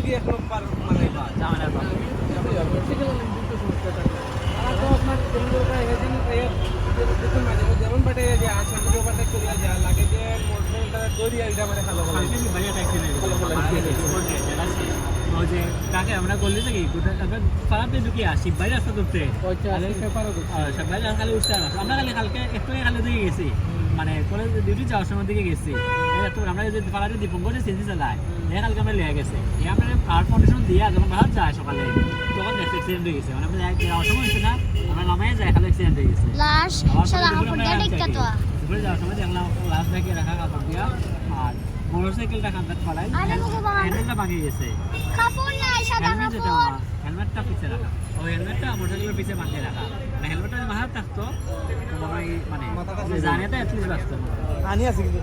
যদি এক নম্বর মানে ঝামেলার পাবে যেমন বাটে যে আসল বাটে করিয়া যা লাগে যে মোটরটা দড়িয়া এটা মানে ভালো ভালো কালকে ভাইয়া ট্যাক্সি নেই ওই যে কাকে আমরা করলে নাকি পাড়াতে ঢুকি আসি বাইরে রাস্তা ধরতে সবাই খালি উঠতে আমরা কালকে একটু খালি দিকে গেছি মানে কলেজ ডিউটি যাওয়ার সময় দিকে গেছি আমরা যে পাড়াতে দীপঙ্করে সিএনজি চালাই কালকে আমরা লেগে গেছে আমরা আর কন্ডিশন দিয়া যখন বাহার যায় সকালে তখন অ্যাক্সিডেন্ট হয়ে গেছে মানে আমরা যাওয়ার সময় হয়েছে না আমরা নামাই যায় খালি অ্যাক্সিডেন্ট হয়ে গেছে দুপুরে যাওয়ার সময় দেখলাম লাস্ট ব্যাগে রাখা কাপড় দিয়া আর মোটরসাইকেলটা কান্দাত পালাই হ্যান্ডেলটা ভাঙে গেছে হেলমেট যেটা হেলমেটটা পিছিয়ে রাখা ওই হেলমেটটা মোটরসাইকেলের পিছিয়ে বাঁধিয়ে রাখা মানে হেলমেটটা যদি মাথায় থাকতো মানে জানে তো অ্যাটলিস্ট বাঁচতো আনি আছে কিন্তু